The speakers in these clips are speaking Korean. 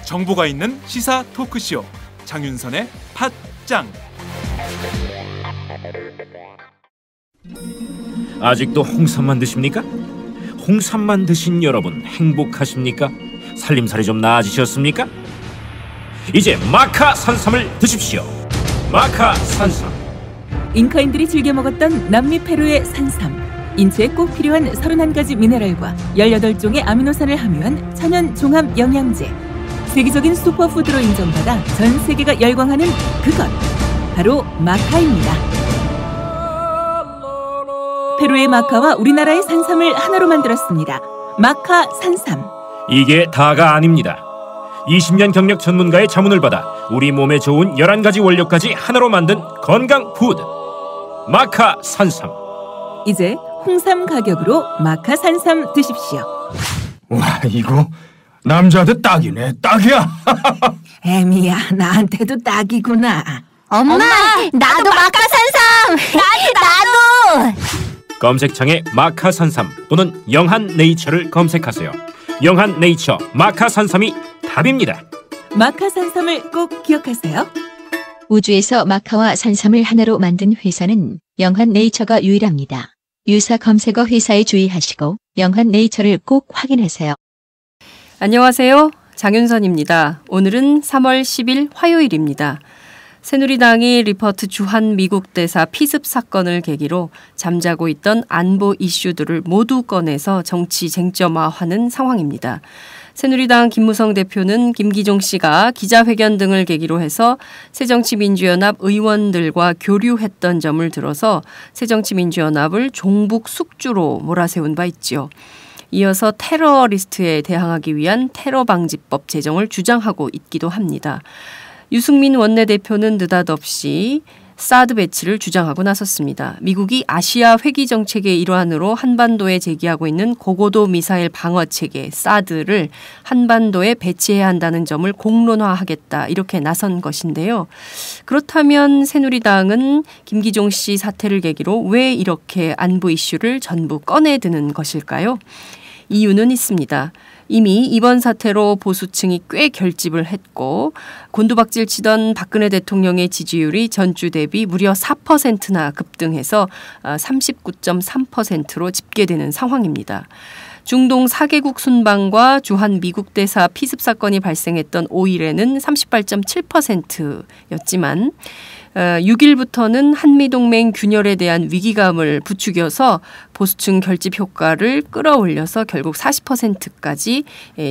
정보가 있는 시사 토크쇼 장윤선의 팟짱. 아직도 홍삼만 드십니까? 홍삼만 드신 여러분 행복하십니까? 살림살이 좀 나아지셨습니까? 이제 마카 산삼을 드십시오. 마카 산삼. 잉카인들이 즐겨 먹었던 남미 페루의 산삼. 인체에 꼭 필요한 31가지 미네랄과 18종의 아미노산을 함유한 천연 종합 영양제. 세계적인 슈퍼푸드로 인정받아 전 세계가 열광하는 그것 바로 마카입니다. 페루의 마카와 우리나라의 산삼을 하나로 만들었습니다. 마카 산삼. 이게 다가 아닙니다. 20년 경력 전문가의 자문을 받아 우리 몸에 좋은 11가지 원료까지 하나로 만든 건강 푸드 마카 산삼. 이제 홍삼 가격으로 마카 산삼 드십시오. 와, 이거 남자한테 딱이네. 딱이야. 애미야, 나한테도 딱이구나. 엄마, 나도 마카 산삼. 나도. 검색창에 마카 산삼 또는 영한 네이처를 검색하세요. 영한 네이처 마카 산삼이 답입니다. 마카 산삼을 꼭 기억하세요. 우주에서 마카와 산삼을 하나로 만든 회사는 영한 네이처가 유일합니다. 유사 검색어 회사에 주의하시고 영한 네이처를 꼭 확인하세요. 안녕하세요. 장윤선입니다. 오늘은 3월 10일 화요일입니다. 새누리당이 리퍼트 주한 미국 대사 피습 사건을 계기로 잠자고 있던 안보 이슈들을 모두 꺼내서 정치 쟁점화하는 상황입니다. 새누리당 김무성 대표는 김기종 씨가 기자회견 등을 계기로 해서 새정치민주연합 의원들과 교류했던 점을 들어서 새정치민주연합을 종북 숙주로 몰아세운 바 있지요. 이어서 테러리스트에 대항하기 위한 테러방지법 제정을 주장하고 있기도 합니다. 유승민 원내대표는 느닷없이 사드 배치를 주장하고 나섰습니다. 미국이 아시아 회귀 정책의 일환으로 한반도에 제기하고 있는 고고도 미사일 방어 체계 사드를 한반도에 배치해야 한다는 점을 공론화하겠다 이렇게 나선 것인데요. 그렇다면 새누리당은 김기종 씨 사태를 계기로 왜 이렇게 안보 이슈를 전부 꺼내드는 것일까요? 이유는 있습니다. 이미 이번 사태로 보수층이 꽤 결집을 했고 곤두박질 치던 박근혜 대통령의 지지율이 전주 대비 무려 4%나 급등해서 39.3%로 집계되는 상황입니다. 중동 4개국 순방과 주한 미국 대사 피습 사건이 발생했던 5일에는 38.7%였지만 6일부터는 한미동맹 균열에 대한 위기감을 부추겨서 보수층 결집 효과를 끌어올려서 결국 40%까지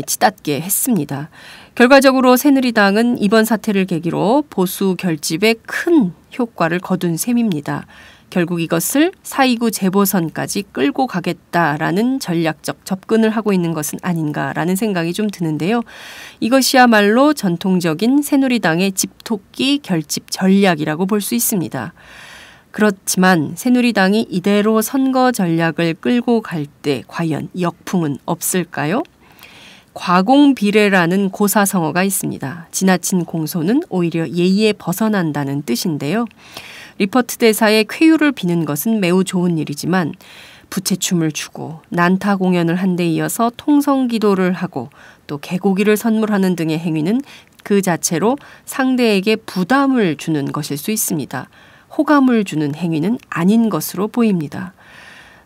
치닫게 했습니다. 결과적으로 새누리당은 이번 사태를 계기로 보수 결집에 큰 효과를 거둔 셈입니다. 결국 이것을 4.29 재보선까지 끌고 가겠다라는 전략적 접근을 하고 있는 것은 아닌가라는 생각이 좀 드는데요. 이것이야말로 전통적인 새누리당의 집토끼 결집 전략이라고 볼 수 있습니다. 그렇지만 새누리당이 이대로 선거 전략을 끌고 갈 때 과연 역풍은 없을까요? 과공비례라는 고사성어가 있습니다. 지나친 공소는 오히려 예의에 벗어난다는 뜻인데요. 리퍼트 대사의 쾌유를 비는 것은 매우 좋은 일이지만 부채춤을 추고 난타 공연을 한 데 이어서 통성기도를 하고 또 개고기를 선물하는 등의 행위는 그 자체로 상대에게 부담을 주는 것일 수 있습니다. 호감을 주는 행위는 아닌 것으로 보입니다.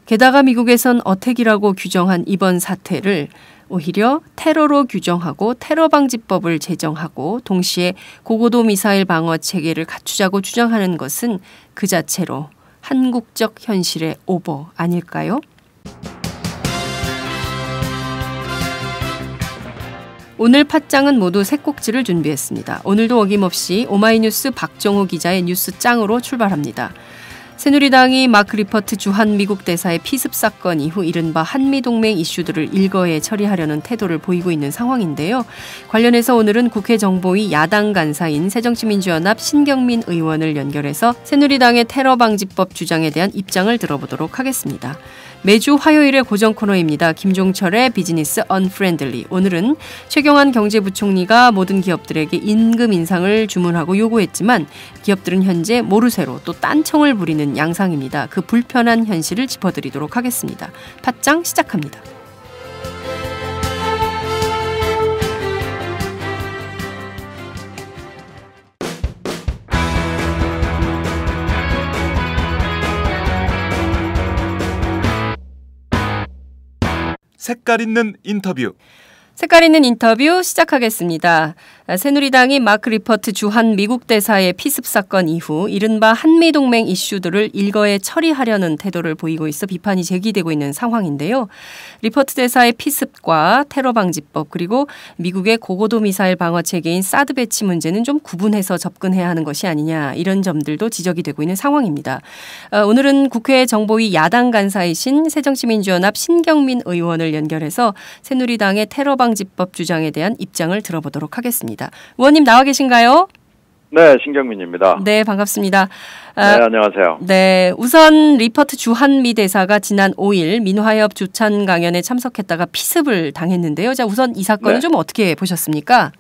게다가 미국에선 어택이라고 규정한 이번 사태를 오히려 테러로 규정하고 테러방지법을 제정하고 동시에 고고도 미사일 방어 체계를 갖추자고 주장하는 것은 그 자체로 한국적 현실의 오버 아닐까요? 오늘 팟짱은 모두 세 꼭지를 준비했습니다. 오늘도 어김없이 오마이뉴스 박정호 기자의 뉴스짱으로 출발합니다. 새누리당이 마크 리퍼트 주한 미국 대사의 피습 사건 이후 이른바 한미동맹 이슈들을 일거에 처리하려는 태도를 보이고 있는 상황인데요. 관련해서 오늘은 국회 정보위 야당 간사인 새정치민주연합 신경민 의원을 연결해서 새누리당의 테러방지법 주장에 대한 입장을 들어보도록 하겠습니다. 매주 화요일의 고정 코너입니다. 김종철의 비즈니스 언프렌들리. 오늘은 최경환 경제부총리가 모든 기업들에게 임금 인상을 주문하고 요구했지만 기업들은 현재 모르쇠로 또 딴청을 부리는 양상입니다. 그 불편한 현실을 짚어드리도록 하겠습니다. 팟짱 시작합니다. 색깔 있는 인터뷰. 색깔 있는 인터뷰 시작하겠습니다. 새누리당이 마크 리퍼트 주한 미국 대사의 피습 사건 이후 이른바 한미동맹 이슈들을 일거에 처리하려는 태도를 보이고 있어 비판이 제기되고 있는 상황인데요. 리퍼트 대사의 피습과 테러방지법 그리고 미국의 고고도 미사일 방어 체계인 사드 배치 문제는 좀 구분해서 접근해야 하는 것이 아니냐 이런 점들도 지적이 되고 있는 상황입니다. 오늘은 국회 정보위 야당 간사이신 새정치민주연합 신경민 의원을 연결해서 새누리당의 테러방지법 주장에 대한 입장을 들어보도록 하겠습니다. 의원님 나와 계신가요? 네, 신경민입니다. 네, 반갑습니다. 네, 안녕하세요. 네, 우선 리퍼트 주한미 대사가 지난 5일 민화협 조찬 강연에 참석했다가 피습을 당했는데요. 자, 우선 이 사건은 좀 어떻게 보셨습니까?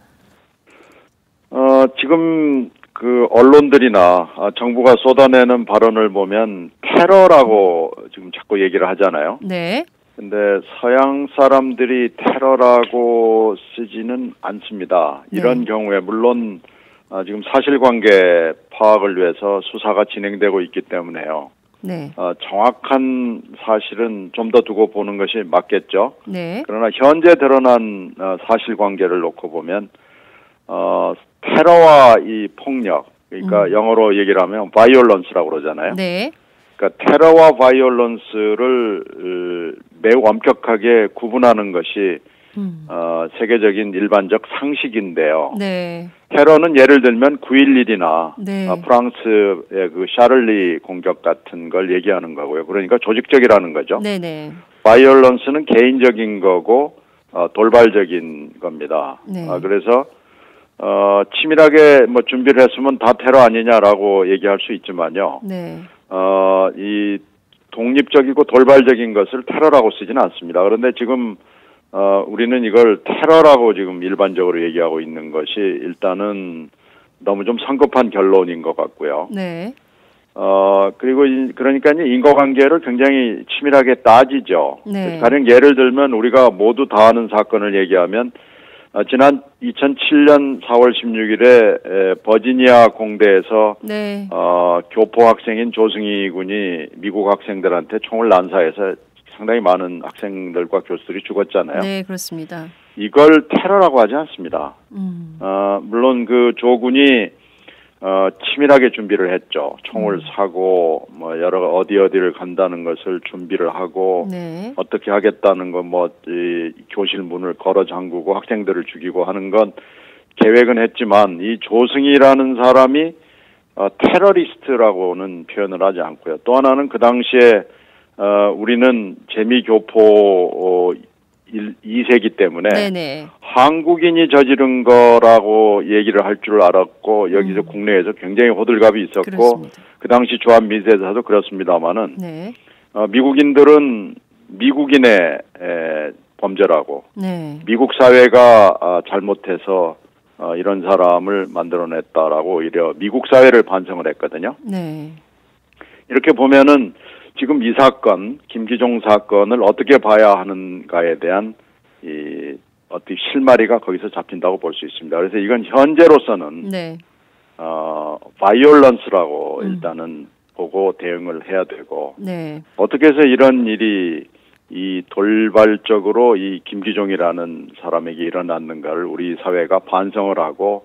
지금 그 언론들이나 정부가 쏟아내는 발언을 보면 테러라고 지금 자꾸 얘기를 하잖아요. 네. 근데 서양 사람들이 테러라고 쓰지는 않습니다. 이런 경우에 물론 지금 사실관계 파악을 위해서 수사가 진행되고 있기 때문에요. 네. 정확한 사실은 좀 더 두고 보는 것이 맞겠죠. 네. 그러나 현재 드러난 사실관계를 놓고 보면 테러와 이 폭력, 그러니까 영어로 얘기를 하면 violence라고 그러잖아요. 네. 그러니까 테러와 바이올런스를 매우 엄격하게 구분하는 것이 세계적인 일반적 상식인데요. 네. 테러는 예를 들면 9.11이나 네. 프랑스의 그 샤를리 공격 같은 걸 얘기하는 거고요. 그러니까 조직적이라는 거죠. 네네. 바이올런스는 개인적인 거고 돌발적인 겁니다. 네. 그래서 치밀하게 뭐 준비를 했으면 다 테러 아니냐라고 얘기할 수 있지만요. 네. 이 독립적이고 돌발적인 것을 테러라고 쓰지는 않습니다. 그런데 지금 우리는 이걸 테러라고 지금 일반적으로 얘기하고 있는 것이 일단은 너무 좀 성급한 결론인 것 같고요. 네. 그리고 그러니까 인과관계를 굉장히 치밀하게 따지죠. 네. 가령 예를 들면 우리가 모두 다 아는 사건을 얘기하면 지난 2007년 4월 16일에 버지니아 공대에서 네. 교포 학생인 조승희 군이 미국 학생들한테 총을 난사해서 상당히 많은 학생들과 교수들이 죽었잖아요. 네, 그렇습니다. 이걸 테러라고 하지 않습니다. 물론 그 조 군이 치밀하게 준비를 했죠. 총을 사고 뭐 여러 어디를 간다는 것을 준비를 하고 네. 어떻게 하겠다는 건 뭐 이 교실 문을 걸어 잠그고 학생들을 죽이고 하는 건 계획은 했지만 이 조승희라는 사람이 테러리스트라고는 표현을 하지 않고요. 또 하나는 그 당시에 우리는 재미교포 2세기 때문에 네네. 한국인이 저지른 거라고 얘기를 할 줄 알았고 여기서 국내에서 굉장히 호들갑이 있었고 그렇습니다. 그 당시 주한미대사도 그렇습니다마는 네. 미국인들은 미국인의 범죄라고 네. 미국 사회가 잘못해서 이런 사람을 만들어냈다라고 오히려 미국 사회를 반성을 했거든요. 네. 이렇게 보면은 지금 이 사건, 김기종 사건을 어떻게 봐야 하는가에 대한 이 어떻게 실마리가 거기서 잡힌다고 볼 수 있습니다. 그래서 이건 현재로서는 네. 바이올런스라고 일단은 보고 대응을 해야 되고 네. 어떻게 해서 이런 일이 이 돌발적으로 이 김기종이라는 사람에게 일어났는가를 우리 사회가 반성을 하고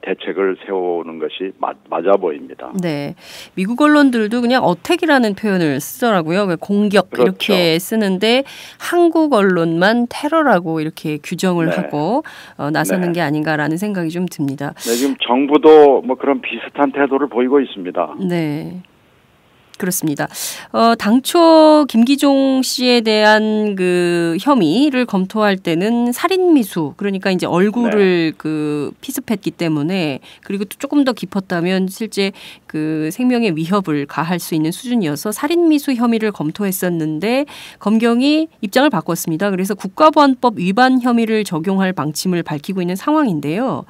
대책을 세우는 것이 맞아 보입니다. 네, 미국 언론들도 그냥 어택이라는 표현을 쓰더라고요. 공격 그렇죠. 이렇게 쓰는데 한국 언론만 테러라고 이렇게 규정을 네. 하고 나서는 네. 게 아닌가라는 생각이 좀 듭니다. 네, 지금 정부도 뭐 그런 비슷한 태도를 보이고 있습니다. 네. 그렇습니다. 당초 김기종 씨에 대한 그 혐의를 검토할 때는 살인미수, 그러니까 이제 얼굴을 그 피습했기 때문에, 그리고 또 조금 더 깊었다면 실제 그 생명의 위협을 가할 수 있는 수준이어서 살인미수 혐의를 검토했었는데 검경이 입장을 바꿨습니다. 그래서 국가보안법 위반 혐의를 적용할 방침을 밝히고 있는 상황인데요.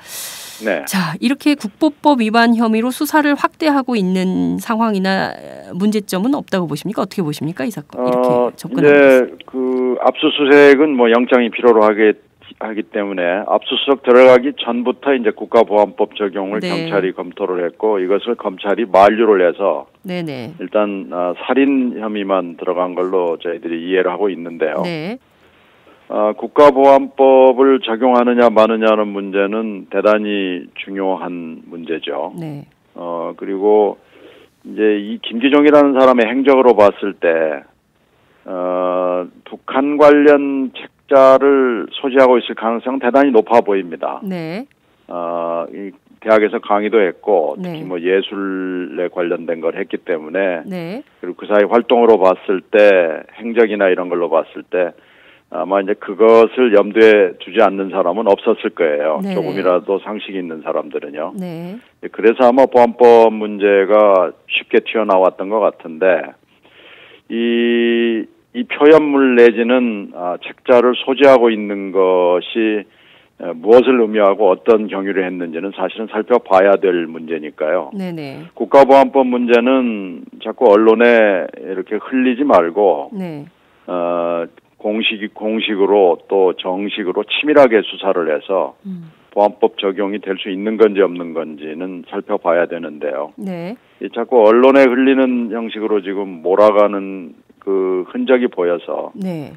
네. 자, 이렇게 국보법 위반 혐의로 수사를 확대하고 있는 상황이나 문제점은 없다고 보십니까? 어떻게 보십니까? 이 사건 이렇게 접근하고 있습니다. 이제 그 압수수색은 뭐 영장이 필요로 하기 때문에 압수수색 들어가기 전부터 이제 국가보안법 적용을 네. 경찰이 검토를 했고 이것을 검찰이 만류를 해서 네네. 일단 살인 혐의만 들어간 걸로 저희들이 이해를 하고 있는데요. 네. 국가보안법을 적용하느냐 마느냐는 문제는 대단히 중요한 문제죠. 네. 그리고 이제 이 김기종이라는 사람의 행적으로 봤을 때 북한 관련 책자를 소지하고 있을 가능성은 대단히 높아 보입니다. 네. 이 대학에서 강의도 했고 특히 네. 뭐 예술에 관련된 걸 했기 때문에 네. 그리고 그 사이 활동으로 봤을 때 행적이나 이런 걸로 봤을 때 아마 이제 그것을 염두에 두지 않는 사람은 없었을 거예요. 네. 조금이라도 상식이 있는 사람들은요. 네. 그래서 아마 보안법 문제가 쉽게 튀어나왔던 것 같은데 이 표현물 내지는 책자를 소지하고 있는 것이 무엇을 의미하고 어떤 경위를 했는지는 사실은 살펴봐야 될 문제니까요. 네네. 국가보안법 문제는 자꾸 언론에 이렇게 흘리지 말고 네. 공식으로 또 정식으로 치밀하게 수사를 해서 보안법 적용이 될 수 있는 건지 없는 건지는 살펴봐야 되는데요. 네. 자꾸 언론에 흘리는 형식으로 지금 몰아가는 그 흔적이 보여서 네.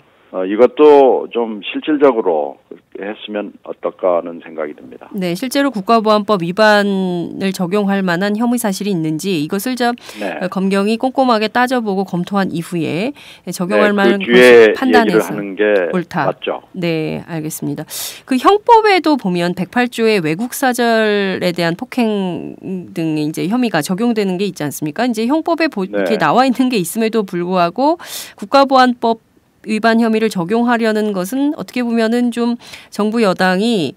이것도 좀 실질적으로 했으면 어떨까 하는 생각이 듭니다. 네, 실제로 국가보안법 위반을 적용할 만한 혐의 사실이 있는지 이것을 좀 네. 검경이 꼼꼼하게 따져보고 검토한 이후에 적용할 네, 만한 그 뒤에 것을 판단해서 얘기를 하는 게 옳다. 맞죠. 네, 알겠습니다. 그 형법에도 보면 108조의 외국 사절에 대한 폭행 등의 이제 혐의가 적용되는 게 있지 않습니까? 이제 형법에 이렇게 나와 있는 게 있음에도 불구하고 국가보안법 위반 혐의를 적용하려는 것은 어떻게 보면은 좀 정부 여당이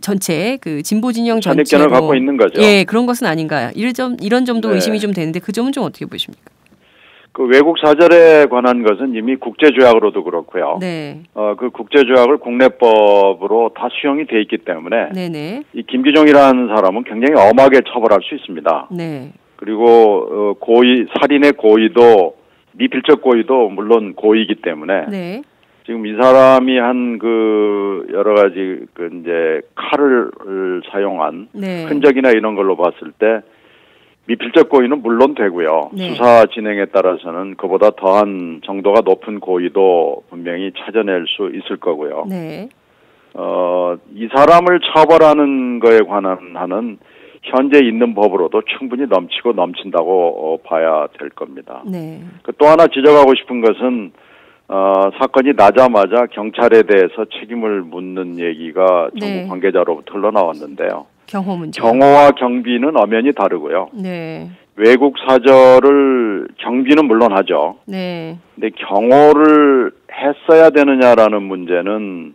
전체 진보 진영 전체로 선입견을 갖고 있는 거죠. 예, 그런 것은 아닌가. 이런 점도 네. 의심이 좀 되는데 그 점은 좀 어떻게 보십니까? 그 외국 사절에 관한 것은 이미 국제조약으로도 그렇고요. 네. 그 국제조약을 국내법으로 다 수용이 돼 있기 때문에 네네. 이 김기종이라는 사람은 굉장히 엄하게 처벌할 수 있습니다. 네. 그리고 살인의 고의도 미필적 고의도 물론 고의이기 때문에 네. 지금 이 사람이 한 여러 가지 이제 칼을 사용한 네. 흔적이나 이런 걸로 봤을 때 미필적 고의는 물론 되고요. 네. 수사 진행에 따라서는 그보다 더한 정도가 높은 고의도 분명히 찾아낼 수 있을 거고요. 네. 이 사람을 처벌하는 거에 관한 현재 있는 법으로도 충분히 넘치고 넘친다고 봐야 될 겁니다. 네. 또 하나 지적하고 싶은 것은 사건이 나자마자 경찰에 대해서 책임을 묻는 얘기가 네. 정부 관계자로부터 흘러나왔는데요. 경호 문제. 경호와 경비는 엄연히 다르고요. 네. 외국 사절을 경비는 물론 하죠. 네. 근데 경호를 했어야 되느냐라는 문제는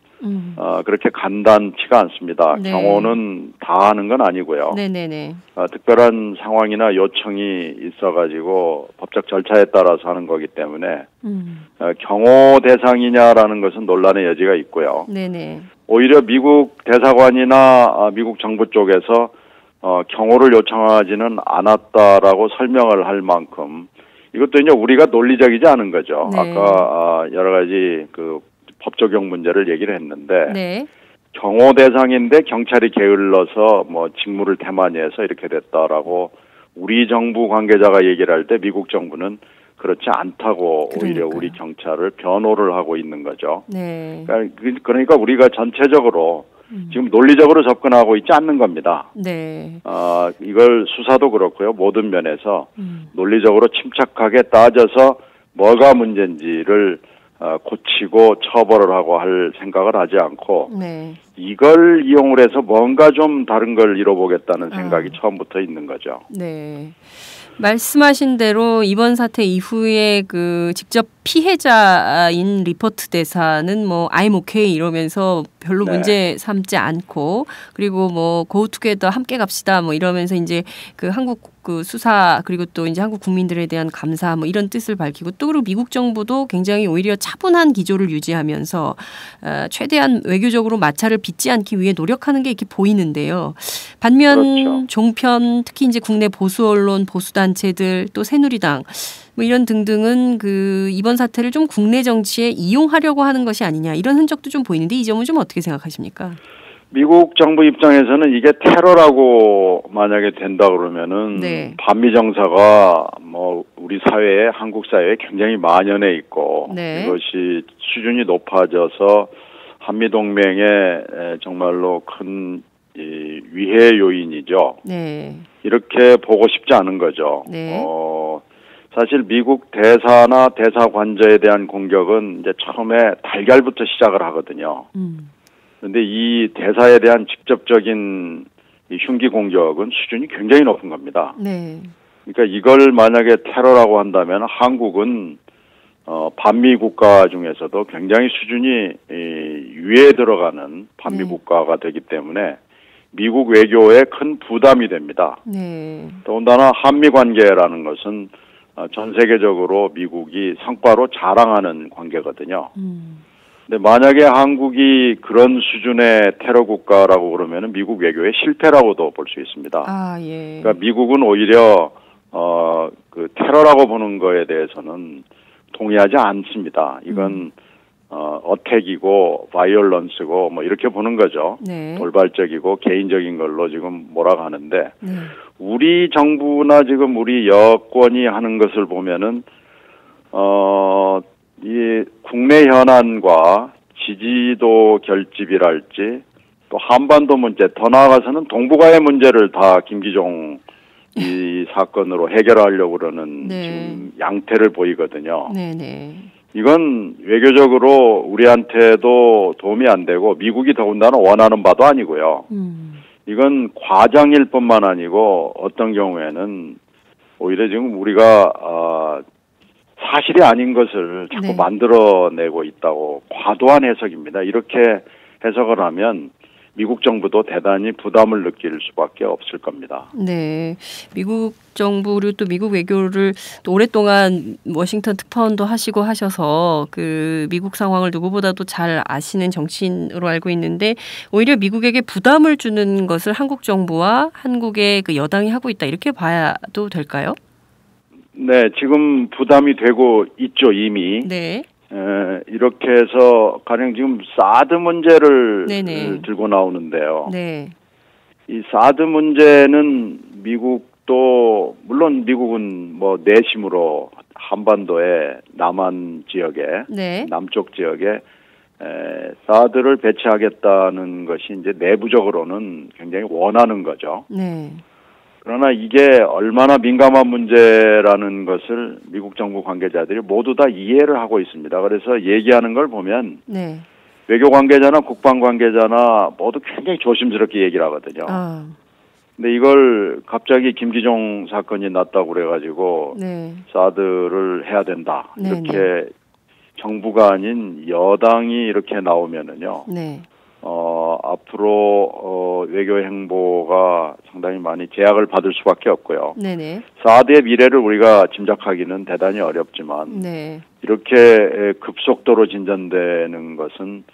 그렇게 간단치가 않습니다. 네. 경호는 다 하는 건 아니고요. 네네네. 특별한 상황이나 요청이 있어가지고 법적 절차에 따라서 하는 거기 때문에 경호 대상이냐라는 것은 논란의 여지가 있고요. 네네. 오히려 미국 대사관이나 미국 정부 쪽에서 경호를 요청하지는 않았다라고 설명을 할 만큼 이것도 이제 우리가 논리적이지 않은 거죠. 네. 아까 여러 가지 법 적용 문제를 얘기를 했는데 네. 경호 대상인데 경찰이 게을러서 직무를 태만히해서 이렇게 됐다라고 우리 정부 관계자가 얘기를 할 때 미국 정부는 그렇지 않다고 오히려 우리 경찰을 변호를 하고 있는 거죠. 네. 그러니까 우리가 전체적으로 지금 논리적으로 접근하고 있지 않는 겁니다. 네. 이걸 수사도 그렇고요. 모든 면에서 논리적으로 침착하게 따져서 뭐가 문제인지를 고치고 처벌을 하고 할 생각을 하지 않고 네. 이걸 이용을 해서 뭔가 좀 다른 걸 이뤄보겠다는 생각이 처음부터 있는 거죠. 네. 말씀하신 대로 이번 사태 이후에 그 직접 피해자인 리퍼트 대사는 뭐 I'm okay 이러면서 별로 네. 문제 삼지 않고 그리고 뭐 go together 함께 갑시다 뭐 이러면서 이제 그 한국 그 수사 그리고 또 이제 한국 국민들에 대한 감사 뭐 이런 뜻을 밝히고 또 그리고 미국 정부도 굉장히 오히려 차분한 기조를 유지하면서 최대한 외교적으로 마찰을 빚지 않기 위해 노력하는 게 이렇게 보이는데요. 반면 그렇죠. 종편 특히 이제 국내 보수 언론 보수 단체들 또 새누리당 뭐 이런 등등은 그 이번 사태를 좀 국내 정치에 이용하려고 하는 것이 아니냐 이런 흔적도 좀 보이는데 이 점은 좀 어떻게 생각하십니까? 미국 정부 입장에서는 이게 테러라고 만약에 된다 그러면은 네. 반미 정서가 뭐 우리 사회에 한국 사회에 굉장히 만연해 있고 네. 이것이 수준이 높아져서 한미 동맹에 정말로 큰 위해 요인이죠. 네. 이렇게 보고 싶지 않은 거죠. 네. 사실 미국 대사나 대사관저에 대한 공격은 이제 처음에 달걀부터 시작을 하거든요. 그런데 이 대사에 대한 직접적인 이 흉기 공격은 수준이 굉장히 높은 겁니다. 네. 그러니까 이걸 만약에 테러라고 한다면 한국은 반미 국가 중에서도 굉장히 수준이 위에 들어가는 반미 네. 국가가 되기 때문에 미국 외교에 큰 부담이 됩니다. 네. 더군다나 한미 관계라는 것은 전 세계적으로 미국이 성과로 자랑하는 관계거든요. 근데 만약에 한국이 그런 수준의 테러 국가라고 그러면은 미국 외교의 실패라고도 볼 수 있습니다. 아, 예. 그러니까 미국은 오히려 그 테러라고 보는 거에 대해서는 동의하지 않습니다. 이건 어택이고 바이올런스고 뭐 이렇게 보는 거죠. 네. 돌발적이고 개인적인 걸로 지금 몰아가는데 네. 우리 정부나 지금 우리 여권이 하는 것을 보면은 이 국내 현안과 지지도 결집이랄지 또 한반도 문제 더 나아가서는 동북아의 문제를 다 김기종 이 사건으로 해결하려고 그러는 네. 지금 양태를 보이거든요. 네네. 이건 외교적으로 우리한테도 도움이 안 되고 미국이 더군다나 원하는 바도 아니고요. 이건 과장일 뿐만 아니고 어떤 경우에는 오히려 지금 우리가 사실이 아닌 것을 자꾸 네. 만들어내고 있다고 과도한 해석입니다. 이렇게 해석을 하면 미국 정부도 대단히 부담을 느낄 수밖에 없을 겁니다. 네. 미국 정부 그리고 또 미국 외교를 또 오랫동안 워싱턴 특파원도 하시고 하셔서 그 미국 상황을 누구보다도 잘 아시는 정치인으로 알고 있는데 오히려 미국에게 부담을 주는 것을 한국 정부와 한국의 그 여당이 하고 있다 이렇게 봐도 될까요? 네, 지금 부담이 되고 있죠, 이미. 네. 이렇게 해서 가령 지금 사드 문제를 네네. 들고 나오는데요. 네. 이 사드 문제는 미국도 물론 미국은 뭐 내심으로 한반도의 남한 지역에 네. 남쪽 지역에 사드를 배치하겠다는 것이 이제 내부적으로는 굉장히 원하는 거죠. 네. 그러나 이게 얼마나 민감한 문제라는 것을 미국 정부 관계자들이 모두 다 이해를 하고 있습니다. 그래서 얘기하는 걸 보면 네. 외교 관계자나 국방 관계자나 모두 굉장히 조심스럽게 얘기를 하거든요. 근데 이걸 갑자기 김기종 사건이 났다고 그래가지고 네. 사드를 해야 된다. 네, 이렇게 정부가 아닌 여당이 이렇게 나오면은요. 네. 앞으로 외교 행보가 상당히 많이 제약을 받을 수밖에 없고요. 네네. 사드의 미래를 우리가 짐작하기는 대단히 어렵지만 네. 이렇게 급속도로 진전되는 것은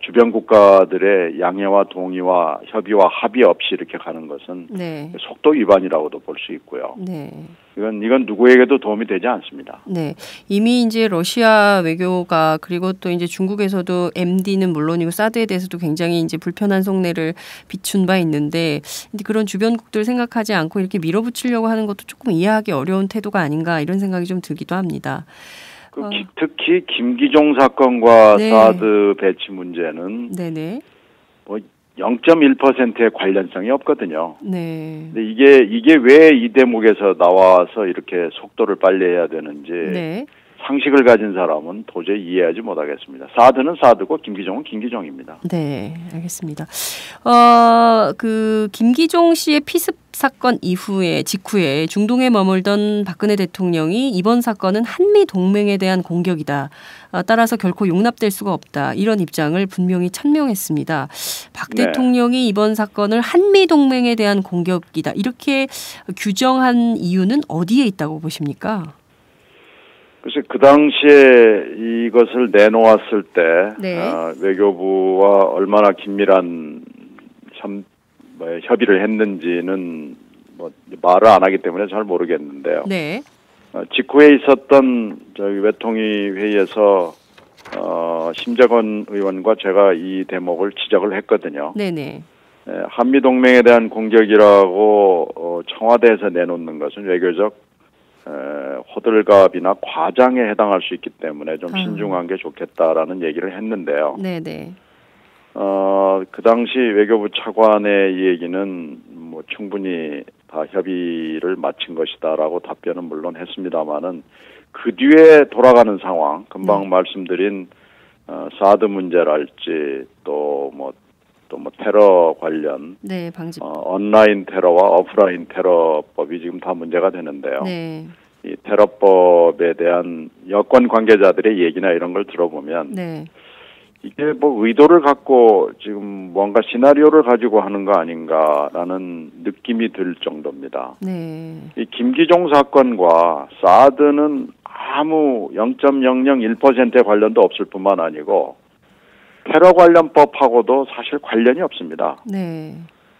주변 국가들의 양해와 동의와 협의와 합의 없이 이렇게 가는 것은 네. 속도 위반이라고도 볼 수 있고요. 네. 이건 누구에게도 도움이 되지 않습니다. 네. 이미 이제 러시아 외교가 그리고 또 이제 중국에서도 MD는 물론이고 사드에 대해서도 굉장히 이제 불편한 속내를 비춘 바 있는데 그런 주변국들 생각하지 않고 이렇게 밀어붙이려고 하는 것도 조금 이해하기 어려운 태도가 아닌가 이런 생각이 좀 들기도 합니다. 특히 김기종 사건과 네. 사드 배치 문제는 네네. 뭐 0.1%의 관련성이 없거든요. 네. 근데 이게 왜 이 대목에서 나와서 이렇게 속도를 빨리 해야 되는지 네. 상식을 가진 사람은 도저히 이해하지 못하겠습니다. 사드는 사드고 김기종은 김기종입니다. 네, 알겠습니다. 그 김기종 씨의 피습 사건 직후에 중동에 머물던 박근혜 대통령이 이번 사건은 한미 동맹에 대한 공격이다. 따라서 결코 용납될 수가 없다. 이런 입장을 분명히 천명했습니다. 박 네. 대통령이 이번 사건을 한미 동맹에 대한 공격이다. 이렇게 규정한 이유는 어디에 있다고 보십니까? 그래서 그 당시에 이것을 내놓았을 때 네. 외교부와 얼마나 긴밀한 협의를 했는지는 뭐 말을 안 하기 때문에 잘 모르겠는데요. 네. 직후에 있었던 저희 외통위 회의에서 심재권 의원과 제가 이 대목을 지적을 했거든요. 네네. 한미 동맹에 대한 공격이라고 청와대에서 내놓는 것은 외교적 호들갑이나 과장에 해당할 수 있기 때문에 좀 신중한 게 좋겠다라는 얘기를 했는데요. 네네. 그 당시 외교부 차관의 이 얘기는 뭐 충분히 다 협의를 마친 것이다라고 답변은 물론 했습니다마는 그 뒤에 돌아가는 상황, 금방 말씀드린 사드 문제랄지 또 뭐 테러 관련 네, 방지법. 온라인 테러와 오프라인 테러법이 지금 다 문제가 되는데요. 네. 이 테러법에 대한 여권 관계자들의 얘기나 이런 걸 들어보면 네. 이게 뭐 의도를 갖고 지금 뭔가 시나리오를 가지고 하는 거 아닌가라는 느낌이 들 정도입니다. 네. 이 김기종 사건과 사드는 아무 0.001%의 관련도 없을 뿐만 아니고 테러 관련법하고도 사실 관련이 없습니다. 네.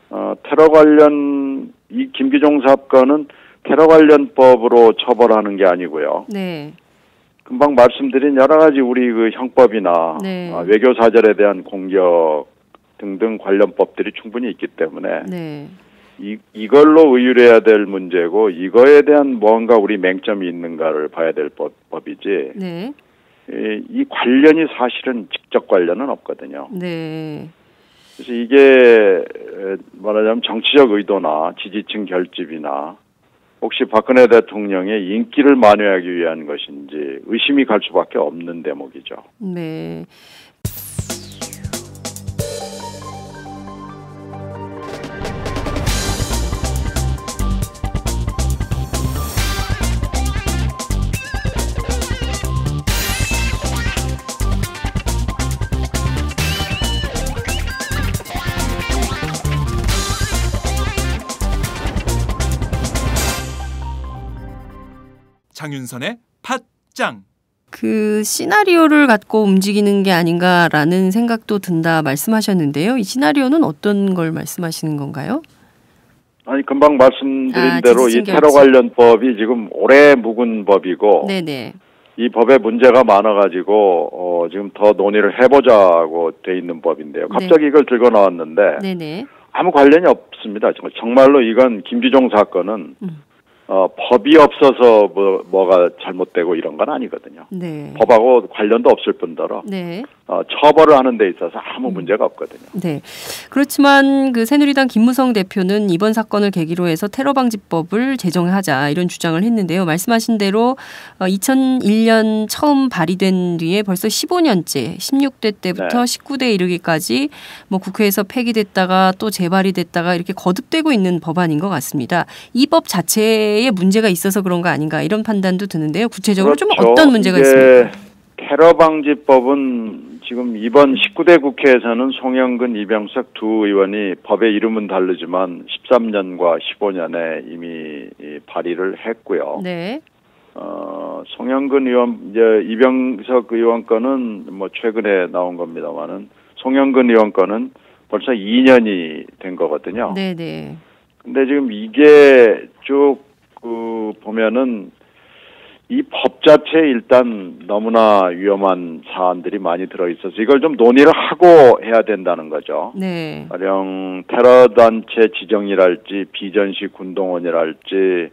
테러 관련 이 김기종 사건은 테러 관련법으로 처벌하는 게 아니고요. 네. 금방 말씀드린 여러 가지 우리 그 형법이나 네. 외교 사절에 대한 공격 등등 관련 법들이 충분히 있기 때문에 네. 이걸로 의율해야 될 문제고 이거에 대한 뭔가 우리 맹점이 있는가를 봐야 될 법이지. 네. 이 관련이 사실은 직접 관련은 없거든요. 네. 그래서 이게 말하자면 정치적 의도나 지지층 결집이나 혹시 박근혜 대통령의 인기를 만회하기 위한 것인지 의심이 갈 수밖에 없는 대목이죠. 네. 장윤선의 팟짱. 그 시나리오를 갖고 움직이는 게 아닌가라는 생각도 든다 말씀하셨는데요. 이 시나리오는 어떤 걸 말씀하시는 건가요? 아니 금방 말씀드린 대로 이 테러 관련 법이 지금 오래 묵은 법이고 네네. 이 법에 문제가 많아가지고 지금 더 논의를 해보자고 돼 있는 법인데요. 갑자기 이걸 들고 나왔는데 네네. 아무 관련이 없습니다. 정말로 이건 김기종 사건은 법이 없어서 뭐가 잘못되고 이런 건 아니거든요. 네. 법하고 관련도 없을 뿐더러 네. 처벌을 하는 데 있어서 아무 문제가 없거든요. 네. 그렇지만 그 새누리당 김무성 대표는 이번 사건을 계기로 해서 테러방지법을 제정하자 이런 주장을 했는데요. 말씀하신 대로 2001년 처음 발의된 뒤에 벌써 15년째 16대 때부터 네. 19대 이르기까지 뭐 국회에서 폐기됐다가 또 재발이 됐다가 이렇게 거듭되고 있는 법안인 것 같습니다. 이 법 자체에 문제가 있어서 그런 거 아닌가 이런 판단도 드는데요. 구체적으로 그렇죠. 좀 어떤 문제가 있습니까? 테러방지법은 지금 이번 19대 국회에서는 송영근, 이병석 두 의원이 법의 이름은 다르지만 13년과 15년에 이미 발의를 했고요. 네. 송영근 의원, 이제 이병석 의원 건은 뭐 최근에 나온 겁니다만은 송영근 의원 건은 벌써 2년이 된 거거든요. 네네. 근데 지금 이게 쭉 보면은 이 법 자체에 일단 너무나 위험한 사안들이 많이 들어있어서 이걸 좀 논의를 하고 해야 된다는 거죠. 네. 가령 테러단체 지정이랄지 비전식 군동원이랄지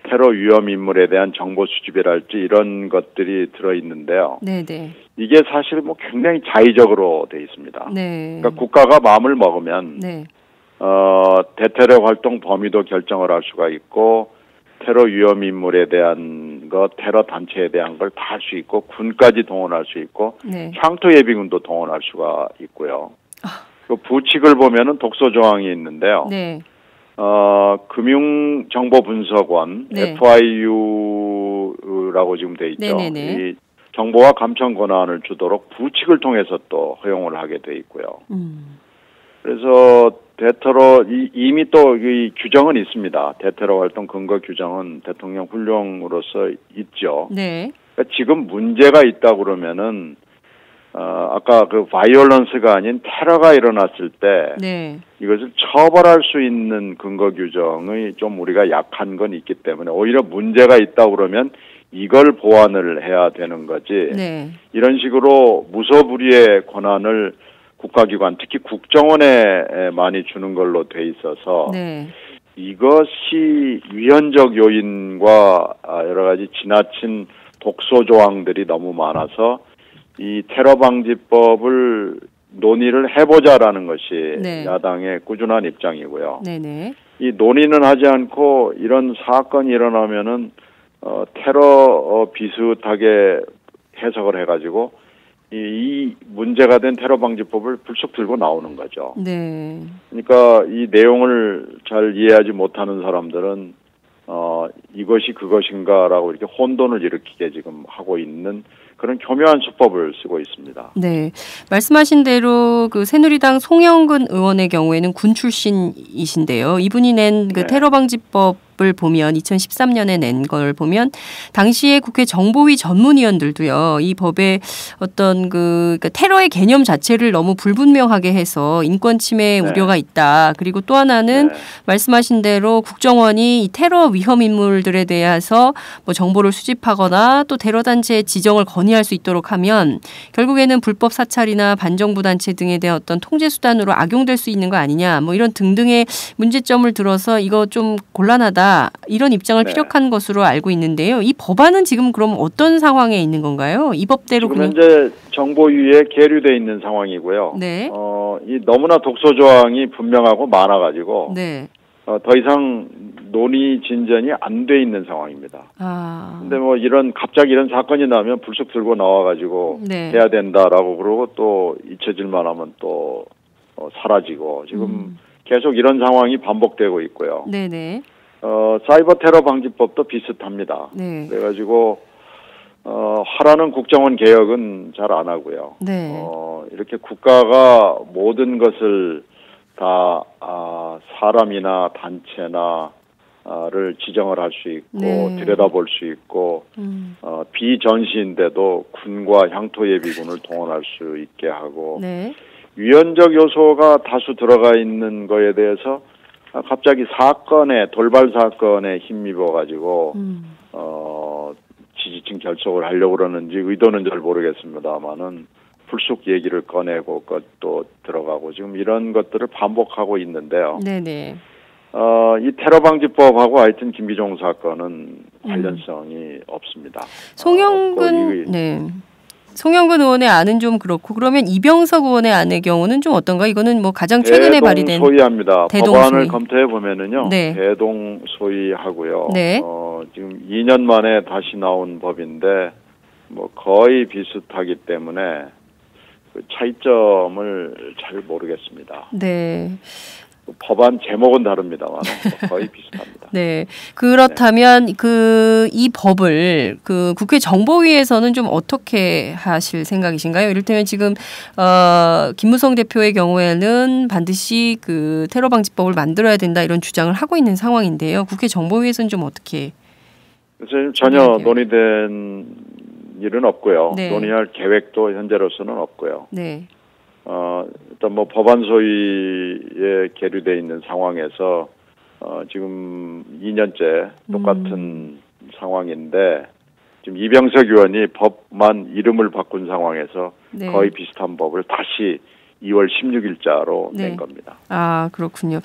테러 위험 인물에 대한 정보 수집이랄지 이런 것들이 들어있는데요. 네네. 이게 사실 뭐 굉장히 자의적으로 돼 있습니다. 네. 그러니까 국가가 마음을 먹으면 네. 대테러 활동 범위도 결정을 할 수가 있고 테러 위험 인물에 대한 것, 테러 단체에 대한 걸 다 할 수 있고 군까지 동원할 수 있고 네. 향토 예비군도 동원할 수가 있고요. 그 부칙을 보면은 독소 조항이 있는데요. 네. 금융정보분석원 네. FIU라고 지금 돼 있죠. 네네네. 이 정보와 감청 권한을 주도록 부칙을 통해서 또 허용을 하게 돼 있고요. 그래서 대테러 이미 또 이 규정은 있습니다. 대테러 활동 근거 규정은 대통령 훈령으로서 있죠. 네. 그러니까 지금 문제가 있다 그러면은 아까 그 바이올런스가 아닌 테러가 일어났을 때 네. 이것을 처벌할 수 있는 근거 규정의 좀 우리가 약한 건 있기 때문에 오히려 문제가 있다 그러면 이걸 보완을 해야 되는 거지. 네. 이런 식으로 무소불위의 권한을 국가기관, 특히 국정원에 많이 주는 걸로 돼 있어서 네. 이것이 위헌적 요인과 여러 가지 지나친 독소 조항들이 너무 많아서 이 테러 방지법을 논의를 해보자라는 것이 네. 야당의 꾸준한 입장이고요. 네네. 이 논의는 하지 않고 이런 사건이 일어나면은 테러 비슷하게 해석을 해가지고 이 문제가 된 테러 방지법을 불쑥 들고 나오는 거죠. 네. 그러니까 이 내용을 잘 이해하지 못하는 사람들은 이것이 그것인가라고 이렇게 혼돈을 일으키게 지금 하고 있는 그런 교묘한 수법을 쓰고 있습니다. 네. 말씀하신 대로 그 새누리당 송영근 의원의 경우에는 군 출신이신데요. 이분이 낸 그 네. 테러 방지법을 보면 2013년에 낸 걸 보면 당시에 국회 정보위 전문위원들도요. 이 법의 어떤 그러니까 테러의 개념 자체를 너무 불분명하게 해서 인권 침해 네. 우려가 있다. 그리고 또 하나는 네. 말씀하신 대로 국정원이 이 테러 위험 인물들에 대해서 뭐 정보를 수집하거나 또 테러 단체의 지정을 건의할 수 있도록 하면 결국에는 불법 사찰이나 반정부 단체 등에 대한 어떤 통제 수단으로 악용될 수 있는 거 아니냐. 뭐 이런 등등의 문제점을 들어서 이거 좀 곤란하다. 이런 입장을 네. 피력한 것으로 알고 있는데요. 이 법안은 지금 그럼 어떤 상황에 있는 건가요? 이 법대로 지금 그냥 현재 정보위에 계류돼 있는 상황이고요. 네. 이 너무나 독소 조항이 분명하고 많아가지고 네. 더 이상 논의 진전이 안 돼 있는 상황입니다. 아. 근데 뭐 갑자기 이런 사건이 나면 불쑥 들고 나와가지고 네. 해야 된다라고 그러고 또 잊혀질만 하면 또 사라지고 지금 계속 이런 상황이 반복되고 있고요. 네네. 사이버 테러 방지법도 비슷합니다. 네. 그래가지고 하라는 국정원 개혁은 잘 안 하고요. 네. 이렇게 국가가 모든 것을 다 사람이나 단체나 를 지정을 할 수 있고 네. 들여다볼 수 있고 비전시인데도 군과 향토예비군을 동원할 수 있게 하고 네. 위헌적 요소가 다수 들어가 있는 거에 대해서 갑자기 돌발 사건에 힘입어 가지고 지지층 결속을 하려고 그러는지 의도는 잘 모르겠습니다만은 불쑥 얘기를 꺼내고 또 들어가고 지금 이런 것들을 반복하고 있는데요. 네네. 이 테러 방지법하고 하여튼 김기종 사건은 관련성이 없습니다. 송영근 의원의 안은 좀 그렇고 그러면 이병석 의원의 안의 경우는 좀 어떤가? 이거는 뭐 가장 최근에 발의된 대동소이합니다. 대동소이. 법안을 검토해 보면은요. 네. 대동소이하고요. 네. 지금 2년 만에 다시 나온 법인데 뭐 거의 비슷하기 때문에 그 차이점을 잘 모르겠습니다. 네. 법안 제목은 다릅니다만 거의 비슷합니다. 네. 그렇다면 이 법을 그 국회 정보위에서는 좀 어떻게 하실 생각이신가요? 이를테면 지금 김무성 대표의 경우에는 반드시 그 테러 방지법을 만들어야 된다 이런 주장을 하고 있는 상황인데요. 국회 정보위에서는 좀 어떻게? 그래서 전혀 논의된 일은 없고요. 네. 논의할 계획도 현재로서는 없고요. 네. 일단 뭐 법안 소위에 계류돼 있는 상황에서 지금 2년째 똑같은 상황인데 지금 이병석 의원이 법만 이름을 바꾼 상황에서 네. 거의 비슷한 법을 다시 2월 16일자로 네. 낸 겁니다. 아, 그렇군요.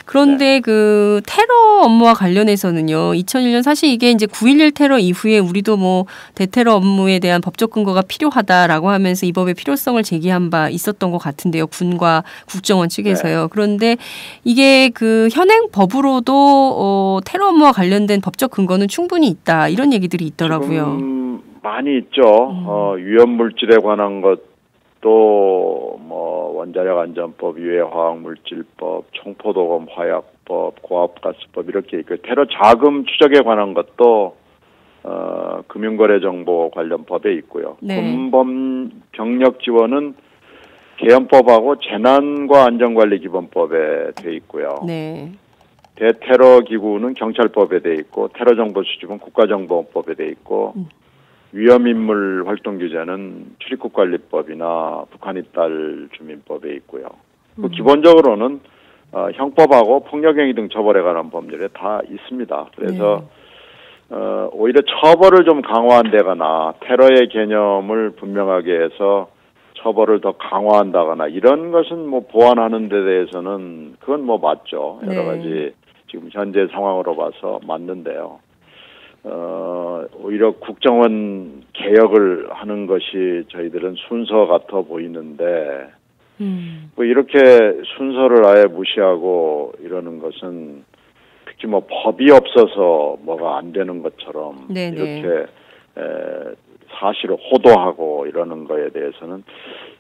그런데 그 테러 업무와 관련해서는요. 2001년 사실 이게 이제 9.11 테러 이후에 우리도 뭐 대테러 업무에 대한 법적 근거가 필요하다라고 하면서 이 법의 필요성을 제기한 바 있었던 것 같은데요. 군과 국정원 측에서요. 그런데 이게 그 현행 법으로도 테러 업무와 관련된 법적 근거는 충분히 있다. 이런 얘기들이 있더라고요. 지금 많이 있죠. 위험 물질에 관한 것도 뭐 원자력 안전법, 유해 화학물질법, 총포도검 화약법, 고압가스법 이렇게 있고 테러 자금 추적에 관한 것도 금융거래정보 관련 법에 있고요. 네. 군범 병력 지원은 개헌법하고 재난과 안전관리기본법에 돼 있고요. 네. 대테러 기구는 경찰법에 돼 있고 테러 정보 수집은 국가정보원법에 돼 있고 위험인물 활동 규제는 출입국관리법이나 북한이 딸 주민법에 있고요. 기본적으로는 형법하고 폭력행위 등 처벌에 관한 법률에 다 있습니다. 그래서 오히려 처벌을 좀 강화한다거나 테러의 개념을 분명하게 해서 처벌을 더 강화한다거나 이런 것은 뭐 보완하는 데 대해서는 그건 뭐 맞죠. 여러 가지 지금 현재 상황으로 봐서 맞는데요. 오히려 국정원 개혁을 하는 것이 저희들은 순서 같아 보이는데 뭐 이렇게 순서를 아예 무시하고 이러는 것은 특히 뭐 법이 없어서 뭐가 안 되는 것처럼 이렇게 사실을 호도하고 이러는 거에 대해서는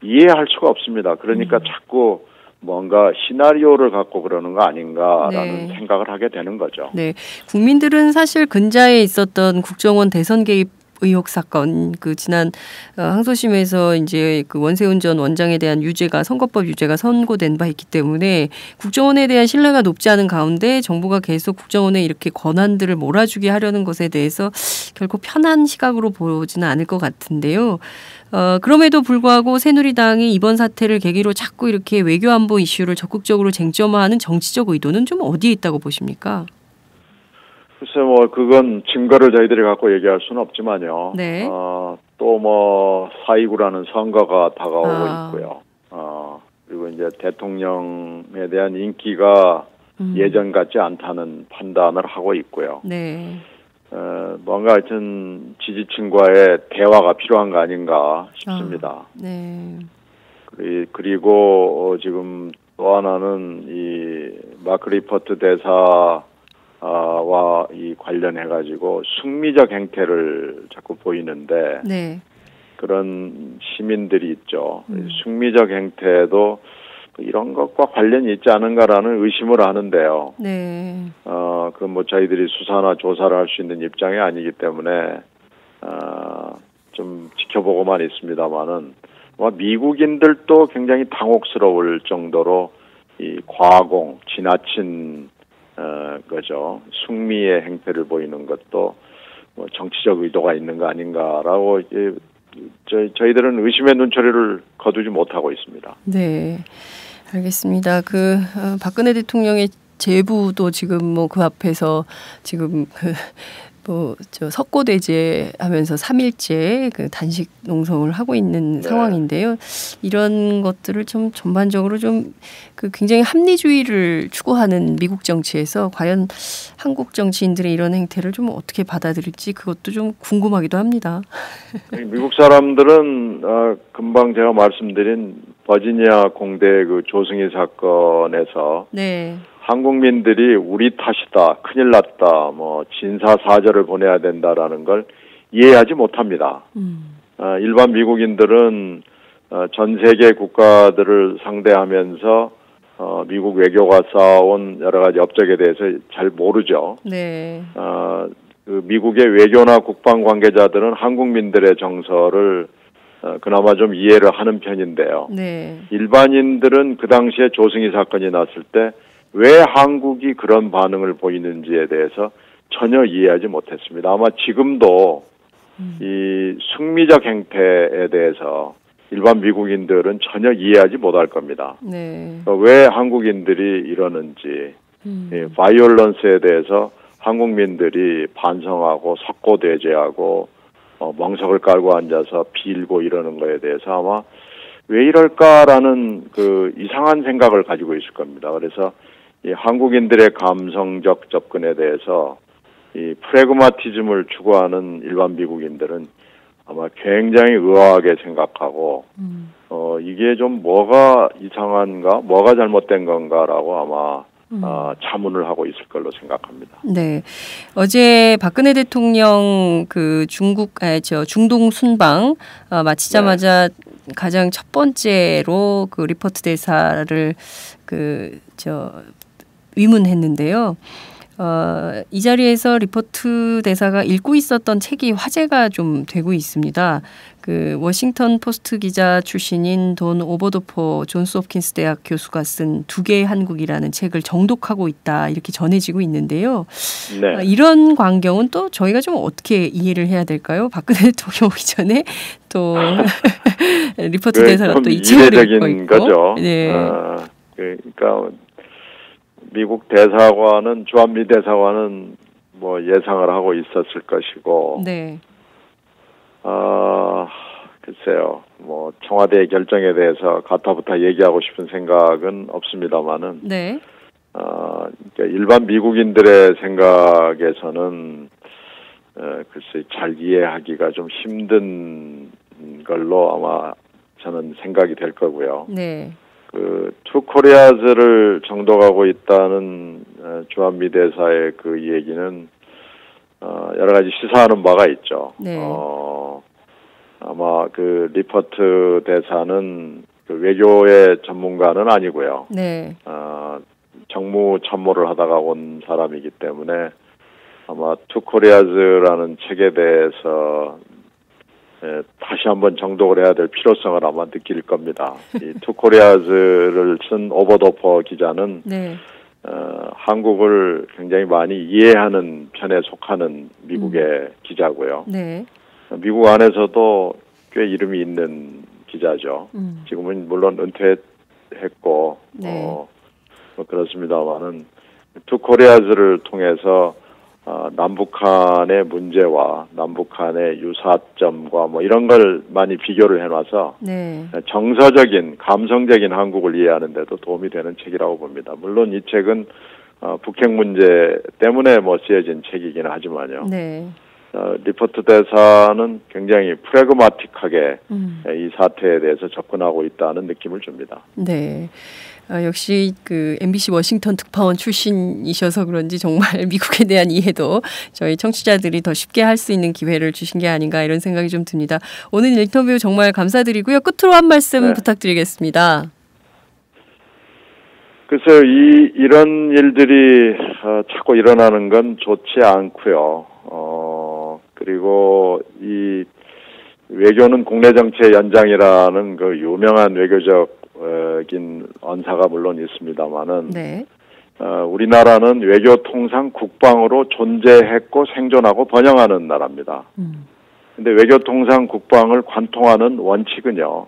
이해할 수가 없습니다. 그러니까 자꾸 뭔가 시나리오를 갖고 그러는 거 아닌가라는 생각을 하게 되는 거죠. 네, 국민들은 사실 근자에 있었던 국정원 대선 개입 의혹 사건, 그 지난 항소심에서 이제 그 원세훈 전 원장에 대한 유죄가 선거법 유죄가 선고된 바 있기 때문에 국정원에 대한 신뢰가 높지 않은 가운데 정부가 계속 국정원에 이렇게 권한들을 몰아주게 하려는 것에 대해서 결코 편한 시각으로 보지는 않을 것 같은데요. 그럼에도 불구하고 새누리당이 이번 사태를 계기로 자꾸 이렇게 외교안보 이슈를 적극적으로 쟁점화하는 정치적 의도는 좀 어디에 있다고 보십니까? 글쎄 뭐 그건 증거를 저희들이 갖고 얘기할 수는 없지만요. 네. 또 뭐 4.29라는 선거가 다가오고 있고요. 그리고 이제 대통령에 대한 인기가 예전 같지 않다는 판단을 하고 있고요. 네. 뭔가 하여튼 지지층과의 대화가 필요한 거 아닌가 싶습니다. 네. 그리고 지금 또 하나는 이 마크 리퍼트 대사 와 이 관련해 가지고 숙미적 행태를 자꾸 보이는데 그런 시민들이 있죠. 숙미적 행태도 이런 것과 관련이 있지 않은가라는 의심을 하는데요. 그 뭐 저희들이 수사나 조사를 할 수 있는 입장이 아니기 때문에 좀 지켜보고만 있습니다만은 미국인들도 굉장히 당혹스러울 정도로 이 과공, 지나친 거죠. 숙미의 행태를 보이는 것도 뭐 정치적 의도가 있는 거 아닌가라고 저희들은 의심의 눈초리를 거두지 못하고 있습니다. 네, 알겠습니다. 그 박근혜 대통령의 제부도 지금 뭐 그 앞에서 지금 저 석고대제 하면서 3일째 그 단식 농성을 하고 있는 상황인데요. 이런 것들을 좀 전반적으로 좀 그 굉장히 합리주의를 추구하는 미국 정치에서 과연 한국 정치인들의 이런 행태를 좀 어떻게 받아들일지 그것도 좀 궁금하기도 합니다. 미국 사람들은 금방 제가 말씀드린 버지니아 공대 그 조승희 사건에서 한국민들이 우리 탓이다, 큰일 났다, 뭐 진사사절을 보내야 된다라는 걸 이해하지 못합니다. 일반 미국인들은 전 세계 국가들을 상대하면서 미국 외교가 쌓아온 여러 가지 업적에 대해서 잘 모르죠. 그 미국의 외교나 국방 관계자들은 한국민들의 정서를 그나마 좀 이해를 하는 편인데요. 일반인들은 그 당시에 조승희 사건이 났을 때 왜 한국이 그런 반응을 보이는지에 대해서 전혀 이해하지 못했습니다. 아마 지금도 이 숙미적 행태에 대해서 일반 미국인들은 전혀 이해하지 못할 겁니다. 왜 한국인들이 이러는지, 바이올런스에 대해서 한국민들이 반성하고 석고대죄하고 멍석을 깔고 앉아서 빌고 이러는 거에 대해서 아마 왜 이럴까라는 그 이상한 생각을 가지고 있을 겁니다. 그래서 이 한국인들의 감성적 접근에 대해서 이 프래그마티즘을 추구하는 일반 미국인들은 아마 굉장히 의아하게 생각하고 이게 좀 뭐가 이상한가, 뭐가 잘못된 건가라고 아마 자문을 하고 있을 걸로 생각합니다. 네, 어제 박근혜 대통령 그 중동 순방 마치자마자 가장 첫 번째로 그 리포트 대사를 위문했는데요. 이 자리에서 리포트 대사가 읽고 있었던 책이 화제가 좀 되고 있습니다. 그 워싱턴 포스트 기자 출신인 돈 오버도퍼 존스 홉킨스 대학 교수가 쓴 두 개의 한국이라는 책을 정독하고 있다 이렇게 전해지고 있는데요. 네. 이런 광경은 또 저희가 좀 어떻게 이해를 해야 될까요? 박근혜 대통령 오기 전에 또 리포트 대사가 또 이 책을 읽고 있고. 거죠. 네. 그러니까 미국 대사관은 주한미 대사관은 뭐 예상을 하고 있었을 것이고. 네. 글쎄요. 뭐 청와대의 결정에 대해서 가타부타 얘기하고 싶은 생각은 없습니다만은. 네. 그러니까 일반 미국인들의 생각에서는 글쎄 잘 이해하기가 좀 힘든 걸로 아마 저는 생각이 될 거고요. 네. 그 투코리아즈를 정독하고 있다는 주한미 대사의 그 얘기는 여러 가지 시사하는 바가 있죠. 네. 아마 그 리포트 대사는 그 외교의 전문가는 아니고요. 네. 정무 참모를 하다가 온 사람이기 때문에 아마 투코리아즈라는 책에 대해서 다시 한번 정독을 해야 될 필요성을 아마 느낄 겁니다. 이 투코리아즈를 쓴 오버도퍼 기자는 네. 한국을 굉장히 많이 이해하는 편에 속하는 미국의 기자고요. 네. 미국 안에서도 꽤 이름이 있는 기자죠. 지금은 물론 은퇴했고 네. 뭐 그렇습니다만은 투코리아즈를 통해서 남북한의 문제와 남북한의 유사점과 뭐 이런 걸 많이 비교를 해놔서 네. 정서적인 감성적인 한국을 이해하는 데도 도움이 되는 책이라고 봅니다. 물론 이 책은 북핵 문제 때문에 뭐 쓰여진 책이긴 하지만요. 네. 리포트 대사는 굉장히 프래그마틱하게 이 사태에 대해서 접근하고 있다는 느낌을 줍니다. 네. 역시 그 MBC 워싱턴 특파원 출신이셔서 그런지 정말 미국에 대한 이해도 저희 청취자들이 더 쉽게 할 수 있는 기회를 주신 게 아닌가 이런 생각이 좀 듭니다. 오늘 인터뷰 정말 감사드리고요. 끝으로 한 말씀 부탁드리겠습니다. 글쎄요, 이런 일들이 자꾸 일어나는 건 좋지 않고요. 그리고 이 외교는 국내 정치의 연장이라는 그 유명한 외교적인 언사가 물론 있습니다만은, 네. 우리나라는 외교 통상 국방으로 존재했고 생존하고 번영하는 나라입니다. 근데 외교 통상 국방을 관통하는 원칙은요,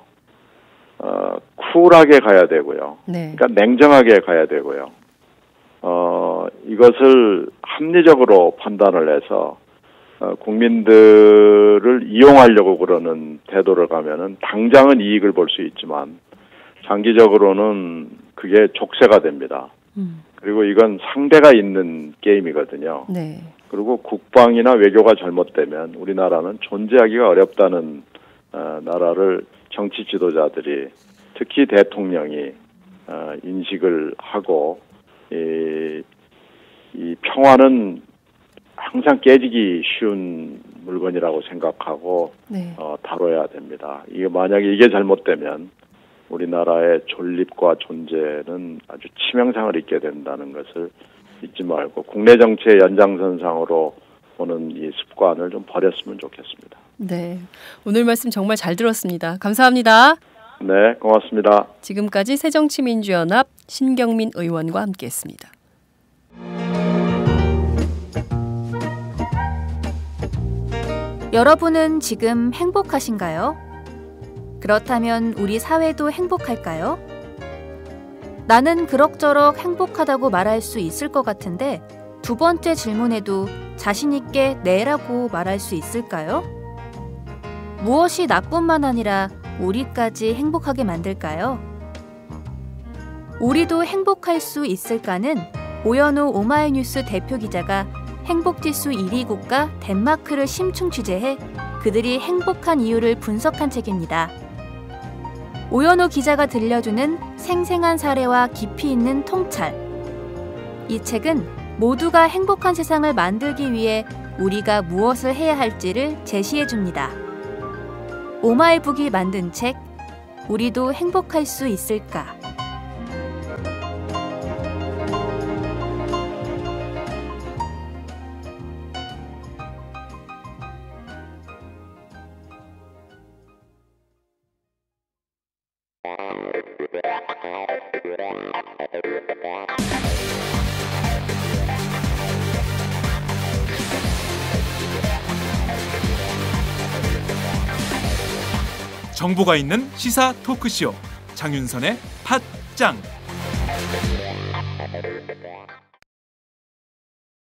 쿨하게 가야 되고요. 네. 그러니까 냉정하게 가야 되고요. 이것을 합리적으로 판단을 해서 국민들을 이용하려고 그러는 태도를 가면은 당장은 이익을 볼 수 있지만 장기적으로는 그게 족쇄가 됩니다. 그리고 이건 상대가 있는 게임이거든요. 네. 그리고 국방이나 외교가 잘못되면 우리나라는 존재하기가 어렵다는 나라를 정치 지도자들이 특히 대통령이 인식을 하고 이 평화는 항상 깨지기 쉬운 물건이라고 생각하고 네. 다뤄야 됩니다. 이게 만약에 이게 잘못되면 우리나라의 존립과 존재는 아주 치명상을 입게 된다는 것을 잊지 말고 국내 정치의 연장선상으로 보는 이 습관을 좀 버렸으면 좋겠습니다. 네. 오늘 말씀 정말 잘 들었습니다. 감사합니다. 네, 고맙습니다. 지금까지 새정치민주연합 신경민 의원과 함께했습니다. 여러분은 지금 행복하신가요? 그렇다면 우리 사회도 행복할까요? 나는 그럭저럭 행복하다고 말할 수 있을 것 같은데 두 번째 질문에도 자신 있게 네라고 말할 수 있을까요? 무엇이 나뿐만 아니라 우리까지 행복하게 만들까요? 우리도 행복할 수 있을까는 오연호 오마이뉴스 대표 기자가 행복지수 1위 국가 덴마크를 심층 취재해 그들이 행복한 이유를 분석한 책입니다. 오연호 기자가 들려주는 생생한 사례와 깊이 있는 통찰. 이 책은 모두가 행복한 세상을 만들기 위해 우리가 무엇을 해야 할지를 제시해 줍니다. 오마이북이 만든 책, 우리도 행복할 수 있을까? 정보가 있는 시사 토크쇼 장윤선의 팟짱.